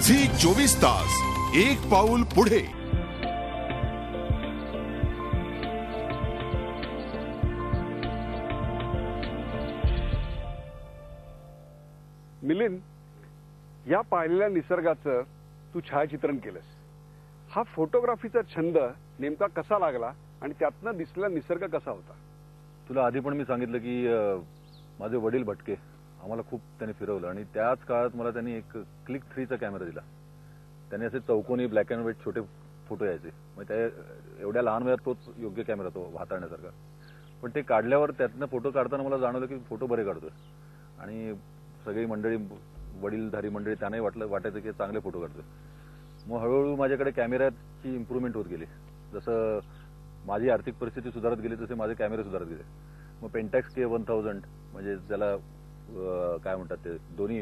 Zee 24 तास एक पाऊल पुढे। मिलिंद, या पाहिलेल्या निसर्गाचं तू छायाचित्रण केलंस। हा फोटोग्राफीचा छंद नेमका कसा लागला आणि त्यातनं दिसलेला निसर्ग कसा होता? तुला आधी पण मी सांगितलं की माझे वडील भटके, आम्हाला खूप त्यांनी फिरवलं आणि त्याच काळात मला त्यांनी एक क्लिक 3चा कॅमेरा दिला। त्यांनी असे चौकोनी ब्लॅक अँड व्हाईट छोटे फोटो यायचे, म्हणजे त्या एवढ्या लहान वयात तोच योग्य कॅमेरा तो हाताळण्यासारखा। पण ते काढल्यावर त्यातनं फोटो काढताना मला जाणवलं की फोटो बरे काढतोय आणि सगळी मंडळी, वडीलधारी मंडळी, त्यांनाही वाटायचं की चांगले फोटो काढतोय। मग हळूहळू माझ्याकडे कॅमेऱ्याची इम्प्रूव्हमेंट होत गेली। जसं माझी आर्थिक परिस्थिती सुधारत गेली तसे माझे कॅमेरे सुधारत गेले। मग पेंटॅक्स K1000 म्हणजे ज्याला काय म्हणतात ते दोन्ही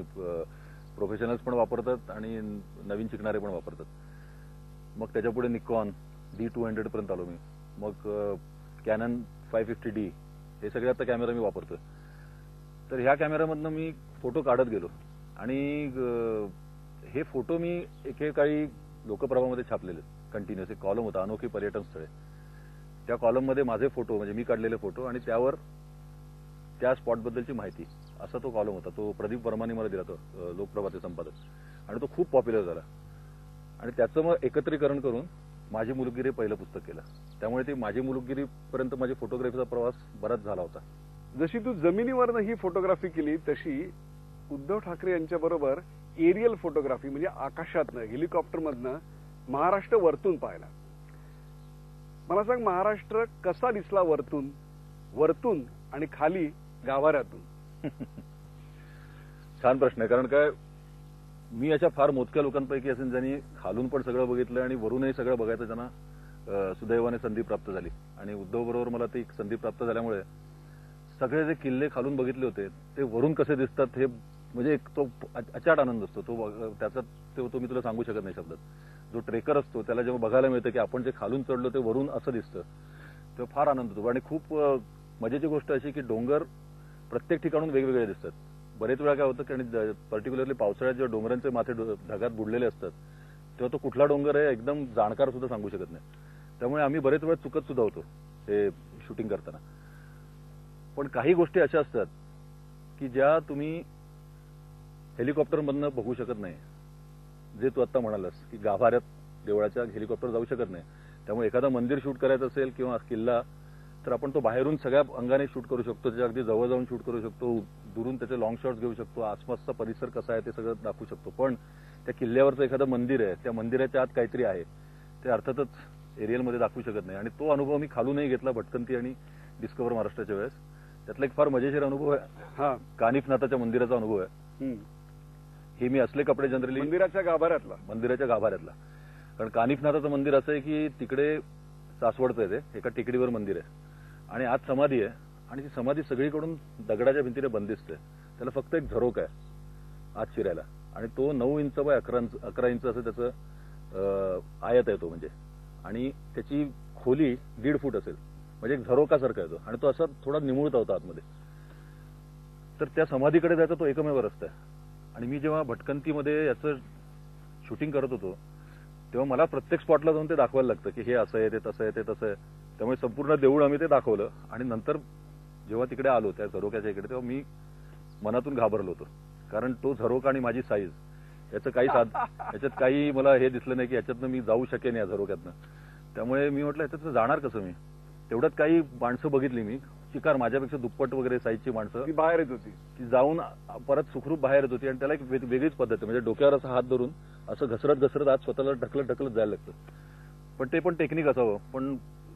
प्रोफेशनल्स पण वापरतात आणि नवीन शिकणारे पण वापरतात। मग त्याच्यापुढे निकॉन D200 पर्यंत आलो मी। मग कॅनन 550D हे सगळे आता कॅमेरा मी वापरतोय। तर ह्या कॅमेऱ्यामधनं मी फोटो काढत गेलो आणि हे फोटो मी एकेकाळी लोकप्रभामध्ये छापलेले कंटिन्युअस। एक कॉलम होता, अनोखी पर्यटन स्थळे। त्या कॉलममध्ये माझे फोटो म्हणजे मी काढलेले फोटो आणि त्यावर त्या स्पॉटबद्दलची माहिती, असा तो कॉलम होता। तो प्रदीप वर्माने मला दिला, तो लोकप्रभाचे संपादक, आणि तो खूप पॉप्युलर झाला। आणि त्याचं मग एकत्रीकरण करून माझी मुलुकगिरी पहिलं पुस्तक केलं। त्यामुळे ते माझी मुलुकगिरीपर्यंत माझी फोटोग्राफीचा प्रवास बराच झाला होता। जशी तू जमिनीवरनं ही फोटोग्राफी केली तशी उद्धव ठाकरे यांच्याबरोबर एरियल फोटोग्राफी म्हणजे आकाशातनं, हेलिकॉप्टरमधनं महाराष्ट्र वरतून पाहिला। मला सांग, महाराष्ट्र कसा दिसला वरतून, वरतून आणि खाली गाभाऱ्यातून? छान प्रश्न आहे, कारण काय मी अशा फार मोजक्या लोकांपैकी असेल ज्यांनी खालून पण सगळं बघितलं आणि वरूनही सगळं बघायचं त्यांना सुदैवाने संधी प्राप्त झाली। आणि उद्धव बरोबर मला ती संधी प्राप्त झाल्यामुळे सगळे जे किल्ले खालून बघितले होते ते वरून कसे दिसतात हे म्हणजे एक तो अचाट आनंद असतो। त्याचा तो मी तुला सांगू शकत नाही शब्दात। जो ट्रेकर असतो त्याला जेव्हा बघायला मिळतं की आपण जे खालून चढलो ते वरून असं दिसतं, तेव्हा फार आनंद होतो। आणि खूप मजेची गोष्ट अशी की डोंगर प्रत्येक ठिकाणून वेगवेगळे दिसतात। बरेच वेळा काय होतं की पर्टिक्युलरली पावसाळ्यात जेव्हा डोंगरांचे माथे ढगात बुडलेले असतात तेव्हा तो कुठला डोंगर आहे एकदम जाणकार सुद्धा सांगू शकत नाही। त्यामुळे आम्ही बरेच वेळा चुकत सुद्धा होतो हे शूटिंग करताना। पण काही गोष्टी अशा असतात की ज्या तुम्ही हेलिकॉप्टरमधनं बघू शकत नाही। जे तू आता म्हणालास की गाभाऱ्यात देवळाच्या हेलिकॉप्टर जाऊ शकत नाही, त्यामुळे एखादा मंदिर शूट करायचं असेल किंवा किल्ला तर आपण तो बाहेरून सगळ्या अंगाने शूट करू शकतो, त्याच्या अगदी जवळ जाऊन शूट करू शकतो, दुरून त्याचे लॉंग शॉट्स घेऊ शकतो, आसपासचा परिसर कसा आहे ते सगळं दाखवू शकतो। पण त्या किल्ल्यावरचं एखादं मंदिर आहे, त्या मंदिराच्या आत काहीतरी आहे, ते अर्थातच एरियलमध्ये दाखवू शकत नाही। आणि तो अनुभव मी खालूनही घेतला भटकंती आणि डिस्कव्हर महाराष्ट्राच्या वेळेस। त्यातला एक फार मजेशीर अनुभव आहे, कानिफनाथाच्या मंदिराचा अनुभव आहे। हे मी असले कपडे जनरली मंदिराच्या गाभाऱ्यातला, कारण कानिफनाथाचं मंदिर असं आहे की तिकडे सासवडचं आहे, ते एका टेकडीवर मंदिर आहे आणि आत समाधी आहे आणि ती समाधी सगळीकडून दगडाच्या भिंतीने बंदिस्त आहे। त्याला फक्त एक झरोका आहे आत शिरायला आणि तो 9 इंच बाय 11 इंच असं त्याचं आयत आहे तो म्हणजे, आणि त्याची खोली 1.5 फूट असेल, म्हणजे एक झरोकासारखा आहे तो, आणि तो असा थोडा निमुळता होता आतमध्ये। तर त्या समाधीकडे जायचा तो एकमेव रस्ता आहे। आणि मी जेव्हा भटकंतीमध्ये याचं शूटिंग करत होतो तेव्हा मला प्रत्येक स्पॉटला जाऊन ते दाखवायला लागतं की हे असं आहे, ते तसं आहे, ते तसं आहे। त्यामुळे संपूर्ण देऊळ आम्ही ते दाखवलं आणि नंतर जेव्हा तिकडे आलो त्या झरोक्याच्या इकडे तेव्हा मी मनातून घाबरलो होतो, कारण तो झरोका आणि माझी साईज याच्यात काही मला हे दिसलं नाही की याच्यातनं मी जाऊ शकेन या झरोक्यातनं। त्यामुळे मी म्हटलं याच्यात जाणार कसं मी। तेवढ्यात काही माणसं बघितली मी, शिकार माझ्यापेक्षा दुप्पट वगैरे साईजची माणसं, ती बाहेर येत होती, ती जाऊन परत सुखरूप बाहेर येत होती। आणि त्याला एक वेगळीच पद्धत आहे, म्हणजे डोक्यावर असा हात धरून असं घसरत आज स्वतःला ढकलत जायला लागतं। पण ते पण टेक्निक असावं, पण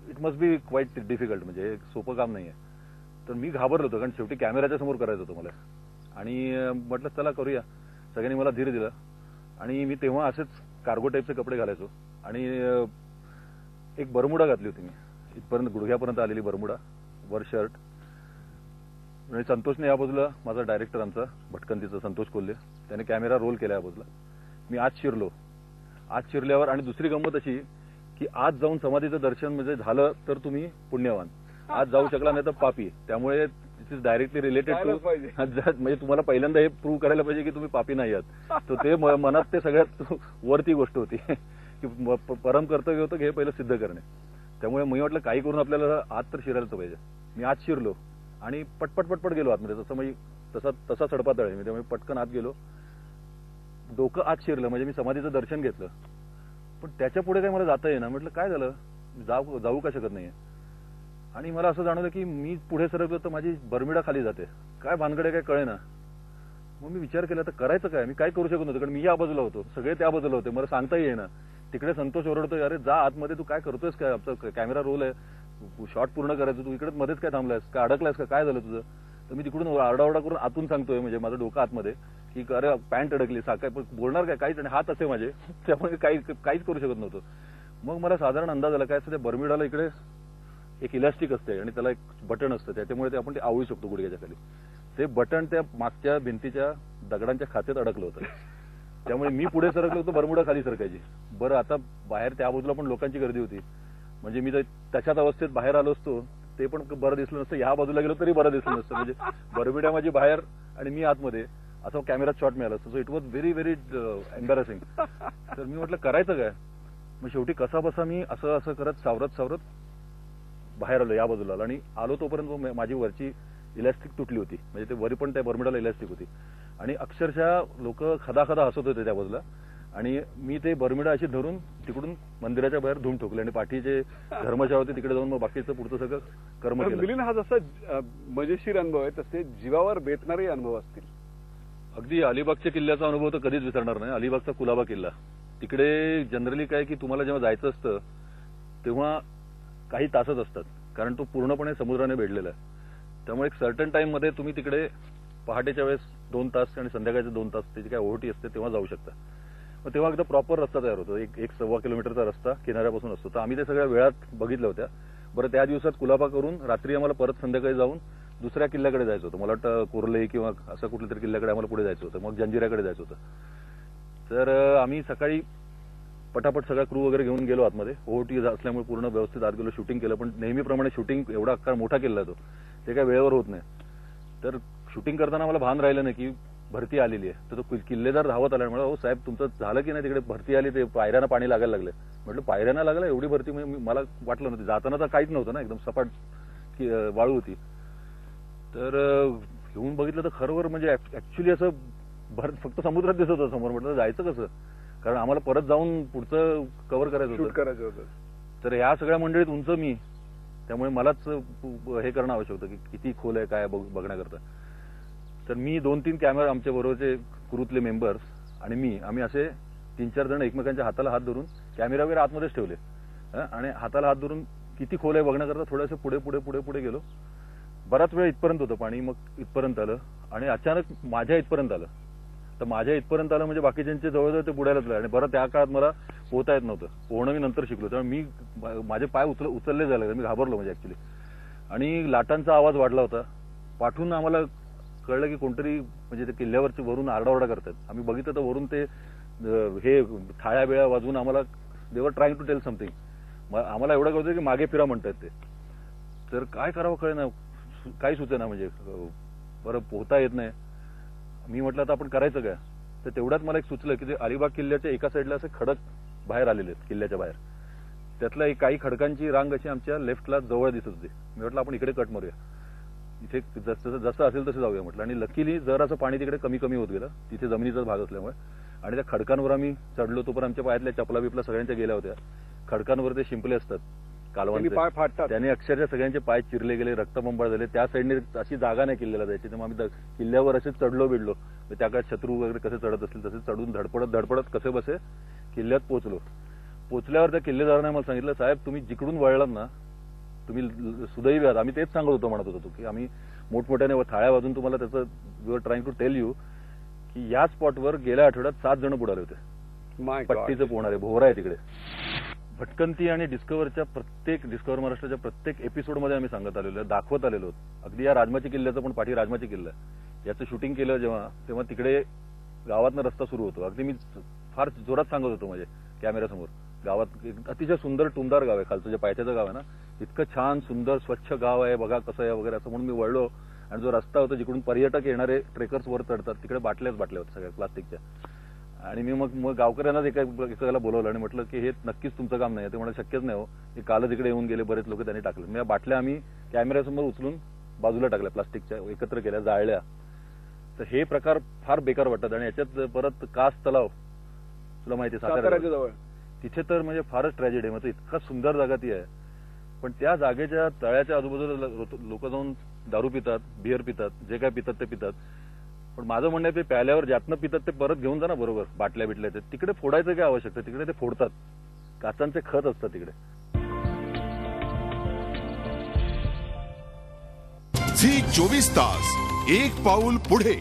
it must be quite difficult, म्हणजे सोपं काम नाहीये। तर मी घाबरलो होतो, कारण शेवटी कॅमेऱ्याच्या समोर करायचं होतं मला। आणि म्हटलं चला करूया, सगळ्यांनी मला धीर दिला। आणि मी तेव्हा असेच कार्गो टाईपचे कपडे घालायचो आणि एक बरमुडा घातली होती मी, इथपर्यंत गुडघ्यापर्यंत आलेली बरमुडा, वर शर्ट। आणि संतोषने या बाजूला, माझा डायरेक्टर आमचा भटकंतीचा संतोष कोल्हे, त्याने कॅमेरा रोल केला या बाजूला। मी आत शिरलो। आत शिरल्यावर आणि दुसरी गंमत अशी की आत जाऊन समाधीचं दर्शन म्हणजे झालं तर तुम्ही पुण्यवान, आत जाऊ शकला नाही तर पापी। त्यामुळे it is directly related to जायलाच पाहिजे. म्हणजे तुम्हाला पहिल्यांदा हे प्रूव्ह करायला पाहिजे की तुम्ही पापी नाही आहात. तर ते मनात ते सगळ्यात वरती गोष्ट होती की परम कर्तव्य होतं की हे पहिलं सिद्ध करणे. त्यामुळे मी म्हटलं काही करून आपल्याला आत तर शिरायला पाहिजे. मी आत शिरलो आणि पटपट गेलो आतमध्ये. तसं म्हणजे तसा सडपातळ आहे मी, त्यामुळे पटकन आत गेलो. डोकं आत शिरलं म्हणजे मी समाधीचं दर्शन घेतलं. पण त्याच्या पुढे काही मला जाता येईना. म्हटलं काय झालं, जाऊ का शकत नाहीये. आणि मला असं जाणवलं की मी पुढे सरकलो तर माझी बर्मिडा खाली जाते. काय भानगडे काय कळेना. मग मी विचार केला तर करायचं काय, मी काय करू शकत नव्हतं कारण मी या बाजूला होतो, सगळे त्या बाजूला होते, मला सांगता येईना. तिकडे संतोष ओरडतोय, अरे जा आतमध्ये, तू काय करतोयस काय, आमचा कॅमेरा रोल आहे, शॉट पूर्ण करायचं, तू इकडे मध्येच काय थांबलायस का, अडकलायस का, काय झालं तुझं. तर मी तिकडून आरडाओरडा करून आतून सांगतोय, म्हणजे माझं डोकं आतमध्ये की अरे पॅन्ट अडकली, काय बोलणार काय, काहीच आणि हात असे माझे, त्यामुळे काहीच करू शकत नव्हतं. मग मला साधारण अंदाज आला काय असतं, त्या बर्म्युडाला इकडे एक इलास्टिक असते आणि त्याला एक बटन असतं, त्याच्यामुळे ते आपण ते आवळू शकतो गुडघ्याच्या खाली. ते बटन त्या मागच्या भिंतीच्या दगडांच्या खात्यात अडकलं होतं. त्यामुळे मी पुढे सरकलो होतो, बर्म्युडा खाली सरकायची. बरं आता बाहेर त्या बाजूला पण लोकांची गर्दी होती, म्हणजे मी तशाच अवस्थेत बाहेर आलो असतो ते पण बरं दिसलं नसतं, ह्या बाजूला गेलो तरी बरं दिसलं नसतं. म्हणजे बर्म्युडा माझी बाहेर आणि मी आतमध्ये, असं कॅमेरात शॉट मिळाला असतं. So it was very very embarrassing. तर मी म्हटलं करायचं काय. मग शेवटी कसा बसा मी असं करत सावरत बाहेर आलो, या बाजूला आलो. आणि आलो तोपर्यंत माझी वरची इलास्टिक तुटली होती, म्हणजे ते वरी पण त्या बर्म्युडाला इलास्टिक होती. आणि अक्षरशः लोक खदा हसत होते त्या बाजूला. आणि मी ते बर्म्युडा अशी धरून तिकडून मंदिराच्या बाहेर धुवून ठोकले आणि पाठीचे धर्मशाळा होते तिकडे जाऊन मग बाकीचं पुढचं सगळं कर्म केलं. मिलिंद, हा जसा मजेशीर अनुभव आहे तसे जीवावर बेतणारे अनुभव असतील. अगदी अलिबागच्या किल्ल्याचा अनुभव तर कधीच विसरणार नाही. अलिबागचा कुलाबा किल्ला, तिकडे जनरली काय की तुम्हाला जेव्हा जायचं असतं तेव्हा काही तासच असतात, कारण तो पूर्णपणे समुद्राने भेटलेला आहे. त्यामुळे एक सर्टन टाइम मध्ये तुम्ही तिकडे पहाटेच्या वेळेस 2 तास आणि संध्याकाळचे 2 तास त्याची काय ओहोटी असते तेव्हा जाऊ शकता. मग तेव्हा एकदा प्रॉपर रस्ता तयार होतो, एक 1.25 किलोमीटरचा रस्ता किनाऱ्यापासून असतो. तर आम्ही ते सगळ्या वेळात बघितल्या होत्या. बरं, त्या दिवसात कुलाबा करून रात्री आम्हाला परत संध्याकाळी जाऊन दुसऱ्या किल्ल्याकडे जायचं होतं. मला वाटतं कोरले किंवा असं कुठल्या तरी किल्ल्याकडे आम्हाला पुढे जायचं होतं, मग जंजिऱ्याकडे जायचं होतं. तर आम्ही सकाळी पटापट सगळा क्रू वगैरे घेऊन गेलो आतमध्ये. ओहोटी असल्यामुळे पूर्ण व्यवस्थित आत गेलो, शूटिंग केलं. पण नेहमीप्रमाणे शूटिंग एवढा आकार मोठा केला तो, ते काय वेळेवर होत नाही. तर शूटिंग करताना मला भान राहिलं नाही की भरती आलेली आहे. तर तो किल्लेदार धावत आला, म्हणलं हो साहेब तुमचं झालं की नाही, तिकडे भरती आली, ते पायऱ्यांना पाणी लागायला लागलं. म्हटलं पायऱ्यांना लागलं, एवढी भरती, मला वाटलं नव्हतं. जाताना तर काहीच नव्हतं ना, एकदम सपाट वाळू होती. तर घेऊन बघितलं तर खरोखर म्हणजे ऍक्च्युली असं फक्त समुद्रात दिसत होतं समोर. म्हटलं जायचं कसं, कारण आम्हाला परत जाऊन पुढचं कव्हर करायचं होतं. तर ह्या सगळ्या मंडळीत उंच मी, त्यामुळे मलाच हे करणं आवश्यक होतं की किती खोल आहे काय बघण्याकरता. तर मी 2-3 कॅमेरा, आमच्या बरोबरचे क्रूतले मेंबर्स आणि आम्ही असे 3-4 जण एकमेकांच्या हाताला हात धरून कॅमेरा वगैरे आतमध्येच ठेवले आणि हाताला हात धरून किती खोल आहे बघण्याकरता थोडंसं पुढे गेलो. बराच वेळ इथपर्यंत होतं पाणी, मग इथपर्यंत आलं आणि अचानक माझ्या इथपर्यंत आलं. तर माझ्या इथपर्यंत आलं म्हणजे बाकीच्यांचे जवळजवळ ते बुडायलाच लागले. आणि बरं त्या काळात मला पोहता येत नव्हतं, पोहणं मी नंतर शिकलो. त्यामुळे माझे पाय उचलले जायला, मी घाबरलो म्हणजे ऍक्च्युली. आणि लाटांचा आवाज वाढला होता. पाठून आम्हाला कळलं की कोणतरी म्हणजे ते किल्ल्यावरची वरून आरडाओरडा करतात. आम्ही बघितलं तर वरून ते हे थाळ्या बिळ्या वाजवून आम्हाला दे वर ट्राईंग टू टेल समथिंग. आम्हाला एवढं कळतं की मागे फिरा म्हणतात ते. तर काय करावं कळेना, काही सुचेना. म्हणजे बरं पोहता येत नाही. मी म्हटलं आता आपण करायचं काय. तर तेवढ्यात मला एक सुचलं की ते अलिबाग किल्ल्याच्या एका साईडला असे खडक बाहेर आलेले आहेत किल्ल्याच्या बाहेर. त्यातल्या काही खडकांची रांग अशी आमच्या लेफ्टला जवळ दिसत होती. मी म्हटलं आपण इकडे कट मारूया, इथे जसं असेल तसं जाऊया म्हटलं. आणि लकीली जर असं पाणी तिकडे कमी होत गेलं, तिथे जमिनीचाच भाग असल्यामुळे. आणि त्या खडकांवर आम्ही चढलो, तोपर्यंत आमच्या पायातल्या चपला बिपला सगळ्यांच्या गेल्या होत्या. खडकांवर ते शिंपले असतात कालवांचे, पाय फाटतात. त्याने अक्षरशः सगळ्यांचे पाय चिरले गेले, रक्तबंबाळ झाले. त्या साईडने अशी जागा नाही किल्ल्याला जायची, त्यामुळे आम्ही किल्ल्यावर असेच चढलो बिडलो. त्या काळात शत्रू वगैरे कसे चढत असतील तसे चढून धडपडत कसे बसे किल्ल्यात पोचल्यावर त्या किल्लेदाराने मला सांगितलं, साहेब तुम्ही जिकडून वळलात ना तुम्ही सुदैवी आहात. आम्ही तेच सांगत म्हणत होतो की आम्ही मोठमोठ्याने थाळ्या वाजून तुम्हाला त्याचं we are trying to tell you की या स्पॉटवर गेल्या आठवड्यात 7 जण बुडाले होते. पट्टीचं पोहणारे भोवरा आहे तिकडे. भटकंती आणि डिस्कवर महाराष्ट्राच्या प्रत्येक एपिसोडमध्ये आम्ही सांगत आलेलो आहे, दाखवत आलेलो आहोत. अगदी या राजमाची किल्ल्याचं पण, पाठी राजमाची किल्ला याचं शूटिंग केलं तेव्हा तिकडे गावातनं रस्ता सुरू होतो. अगदी मी फार जोरात सांगत होतो म्हणजे कॅमेऱ्यासमोर. गावात अतिशय सुंदर टुमदार गाव आहे, खालचं जे पायथ्याचं गाव आहे ना, इतकं छान सुंदर स्वच्छ गाव आहे, बघा कसं आहे वगैरे असं म्हणून मी वळलो आणि जो रस्ता होता जिकडून पर्यटक येणारे ट्रेकर्स वर चढतात तिकडे बाटल्या होत्या सगळ्या प्लास्टिकच्या. आणि मी मग गावकऱ्यांनाच एकाला बोलवलं आणि म्हटलं की हे नक्कीच तुमचं काम नाही. ते म्हणाले शक्यच नाही हो, हे कालच इकडे येऊन गेले बरेच लोक, त्यांनी टाकले. मी या बाटल्या आम्ही कॅमेऱ्यासमोर उचलून बाजूला टाकल्या, प्लास्टिकच्या एकत्र केल्या, जाळल्या. तर हे प्रकार फार बेकार वाटतात. आणि याच्यात परत कास तलाव तुला माहिती साताऱ्याच्या जवळ, तिथे तर म्हणजे फारच ट्रॅजेडी आहे. म्हणजे इतका सुंदर जागा ती आहे, पण त्या जागेच्या तळ्याच्या आजूबाजूला लोक जाऊन दारू पितात, बिअर पितात, जे काय पितात ते पितात. पण माझं म्हणणं आहे ते प्यायल्यावर ज्यातनं पितात ते परत घेऊन जा ना बरोबर, बाटल्या बिटल्या ते तिकडे फोडायचं काय आवश्यकता, तिकडे ते फोडतात, काचांचे खत असतात तिकडे. झी 24 तास एक पाऊल पुढे.